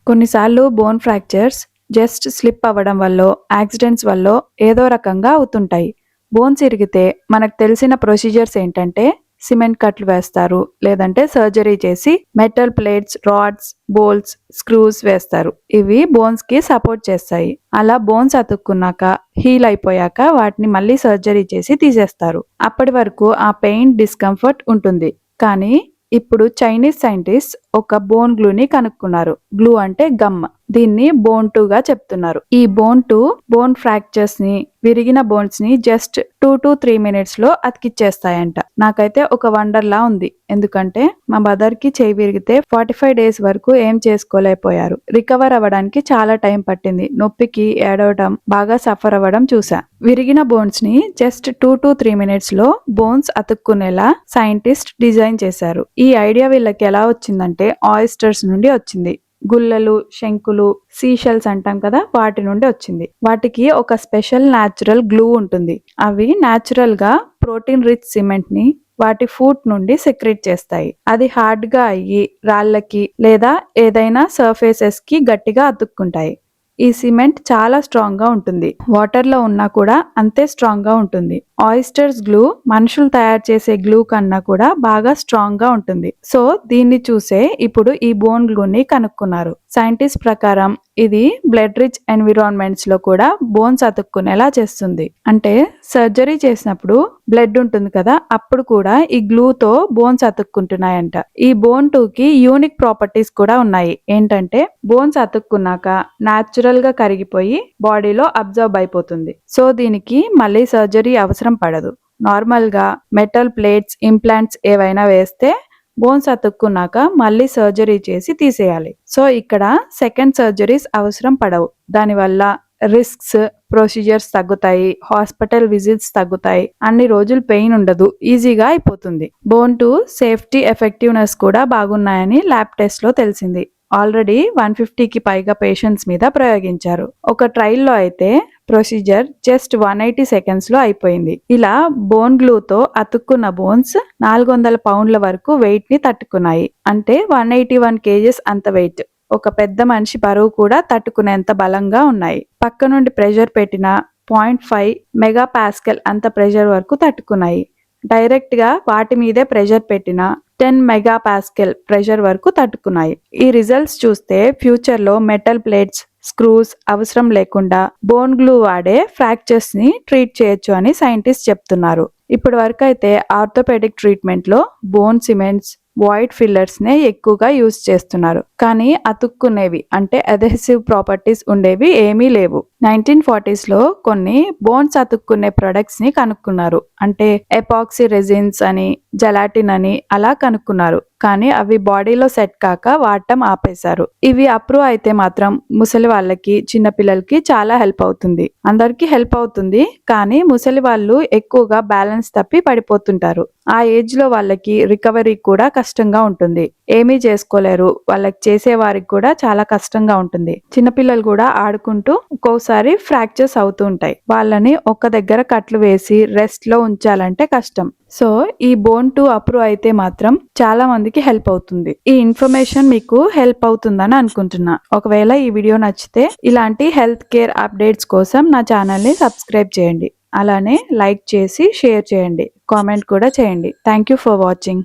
కొన్నిసార్లు bone fractures just slip అవ్వడం వల్లో, యాక్సిడెంట్స్ వల్లో ఏదో రకంగా అవుతుంటాయి. బోన్స్ ఇరిగితే మనకు తెలిసిన ప్రొసీజర్స్ ఏంటంటే సిమెంట్ కట్లు వేస్తారు, లేదంటే సర్జరీ చేసి metal plates, rods, bolts, screws వేస్తారు. ఇవి బోన్స్ కి సపోర్ట్ చేస్తాయి. అలా బోన్స్ అతుక్కున్నాక, హీల్ అయిపోయాక వాటిని మళ్ళీ సర్జరీ చేసి తీసేస్తారు. అప్పటి వరకు ఆ పెయిన్, డిస్కంఫర్ట్ ఉంటుంది. కానీ ఇప్పుడు చైనీస్ సైంటిస్ట్ ఒక బోన్ గ్లూని కనుక్కున్నారు. గ్లూ అంటే గమ్. దీన్ని బోన్ 2 గా చెప్తున్నారు. ఈ బోన్ 2 బోన్ ఫ్రాక్చర్స్ ని, విరిగిన బోన్స్ ని జస్ట్ 2 to 3 minutes లో అతికిచ్చేస్తాయంట. నాకైతే ఒక వండర్ లా ఉంది. ఎందుకంటే మా మదర్ కి చేయి విరిగితే 45 days వరకు ఏం చేసుకోలేకపోయారు. రికవర్ అవ్వడానికి చాలా టైం పట్టింది. నొప్పికి ఏడవడం, బాగా సఫర్ అవ్వడం చూసా. విరిగిన బోన్స్ ని జస్ట్ 2 to 3 minutes లో బోన్స్ అతుక్కునేలా సైంటిస్ట్ డిజైన్ చేశారు. ఈ ఐడియా వీళ్ళకి ఎలా వచ్చిందంటే ఆయిస్టర్స్ నుండి వచ్చింది. గుల్లలు, శంకులు, సీషెల్స్ అంటాం కదా, వాటి నుండి వచ్చింది. వాటికి ఒక స్పెషల్ న్యాచురల్ గ్లూ ఉంటుంది. అవి న్యాచురల్ గా ప్రోటీన్ రిచ్ సిమెంట్ ని వాటి ఫుట్ నుండి సెక్రెట్ చేస్తాయి. అది హార్డ్ గా అయ్యి రాళ్ళకి లేదా ఏదైనా సర్ఫేసెస్ కి గట్టిగా అతుక్కుంటాయి. ఈ సిమెంట్ చాలా స్ట్రాంగ్ గా ఉంటుంది. వాటర్ లో ఉన్నా కూడా అంతే స్ట్రాంగ్ గా ఉంటుంది. ఆయిస్టర్స్ గ్లూ మనుషులు తయారు చేసే గ్లూ కన్నా కూడా బాగా స్ట్రాంగ్ గా ఉంటుంది. సో దీన్ని చూసే ఇప్పుడు ఈ బోన్ గ్లూని కనుక్కున్నారు. సైంటిస్ట్ ప్రకారం ఇది బ్లడ్ రిచ్ ఎన్విరాన్మెంట్స్ లో కూడా బోన్స్ అతుక్కునేలా చేస్తుంది. అంటే సర్జరీ చేసినప్పుడు బ్లడ్ ఉంటుంది కదా, అప్పుడు కూడా ఈ గ్లూతో బోన్స్ అతుక్కుంటున్నాయంట. ఈ బోన్ 2 కి యూనిక్ ప్రాపర్టీస్ కూడా ఉన్నాయి. ఏంటంటే బోన్స్ అతుక్కున్నాక న్యాచురల్ గా కరిగిపోయి బాడీలో అబ్జర్వ్ అయిపోతుంది. సో దీనికి మళ్ళీ సర్జరీ అవసరం పడదు. నార్మల్ గా మెటల్ ప్లేట్స్, ఇంప్లాంట్స్ ఏవైనా వేస్తే బోన్స్ అతుక్కున్నాక మళ్ళీ సర్జరీ చేసి తీసేయాలి. సో ఇక్కడ సెకండ్ సర్జరీస్ అవసరం పడవు. దానివల్ల రిస్క్స్, ప్రొసీజర్స్ తగ్గుతాయి, హాస్పిటల్ విజిట్స్ తగ్గుతాయి, అన్ని రోజులు పెయిన్ ఉండదు, ఈజీగా అయిపోతుంది. బోన్ 2 సేఫ్టీ, ఎఫెక్టివ్నెస్ కూడా బాగున్నాయని ల్యాబ్ టెస్ట్ లో తెలిసింది. ఆల్రెడీ 150కి పైగా పేషెంట్స్ మీద ప్రయోగించారు. ఒక ట్రయల్లో అయితే ప్రొసీజర్ జస్ట్ 180 seconds లో అయిపోయింది. ఇలా బోన్ గ్లూతో అతుక్కున్న బోన్స్ 400 pounds వరకు వెయిట్ ని తట్టుకున్నాయి. అంటే 181 kgs అంత వెయిట్. ఒక పెద్ద మనిషి బరువు కూడా తట్టుకునేంత బలంగా ఉన్నాయి. పక్క నుండి ప్రెషర్ పెట్టిన 0.5 MPa అంత ప్రెషర్ వరకు తట్టుకున్నాయి. డైరెక్ట్ గా వాటి మీదే ప్రెషర్ పెట్టిన 10 MPa ప్రెషర్ వరకు తట్టుకున్నాయి. ఈ రిజల్ట్స్ చూస్తే ఫ్యూచర్ లో మెటల్ ప్లేట్స్, స్క్రూస్ అవసరం లేకుండా బోన్ గ్లూ వాడే ఫ్రాక్చర్స్ ని ట్రీట్ చేయొచ్చు అని సైంటిస్ట్ చెప్తున్నారు. ఇప్పటి వరకు అయితే ఆర్థోపెడిక్ ట్రీట్మెంట్ లో బోన్ సిమెంట్స్, వాయిడ్ ఫిల్లర్స్ నే ఎక్కువగా యూజ్ చేస్తున్నారు. కానీ అతుక్కునేవి అంటే అదెసివ్ ప్రాపర్టీస్ ఉండేవి ఏమీ లేవు. 1940s లో కొన్ని బోన్స్ అతుక్కునే ప్రొడక్ట్స్ ని కనుక్కున్నారు. అంటే ఎపాక్సీ రెజిన్స్ అని, జెలాటిన్ అని అలా కనుక్కున్నారు. కానీ అవి బాడీలో సెట్ కాక వాడటం ఆపేశారు. ఇవి అప్రూవ్ అయితే మాత్రం ముసలి వాళ్ళకి, చిన్న పిల్లలకి చాలా హెల్ప్ అవుతుంది. అందరికి హెల్ప్ అవుతుంది. కానీ ముసలి వాళ్ళు ఎక్కువగా బ్యాలెన్స్ తప్పి పడిపోతుంటారు. ఆ ఏజ్ లో వాళ్ళకి రికవరీ కూడా కష్టంగా ఉంటుంది. ఏమీ చేసుకోలేరు. వాళ్ళకి చేసే వారికి కూడా చాలా కష్టంగా ఉంటుంది. చిన్నపిల్లలు కూడా ఆడుకుంటూ ఒక్కోసారి ఫ్రాక్చర్స్ అవుతూ ఉంటాయి. వాళ్ళని ఒక్క దగ్గర కట్లు వేసి రెస్ట్ లో ఉంచాలంటే కష్టం. సో ఈ బోన్ 2 అప్రూవ్ అయితే మాత్రం చాలా మందికి హెల్ప్ అవుతుంది. ఈ ఇన్ఫర్మేషన్ మీకు హెల్ప్ అవుతుందని అనుకుంటున్నా. ఒకవేళ ఈ వీడియో నచ్చితే ఇలాంటి హెల్త్ కేర్ అప్డేట్స్ కోసం నా ఛానల్ ని సబ్స్క్రైబ్ చేయండి. అలానే లైక్ చేసి షేర్ చేయండి, కామెంట్ కూడా చేయండి. Thank you for watching.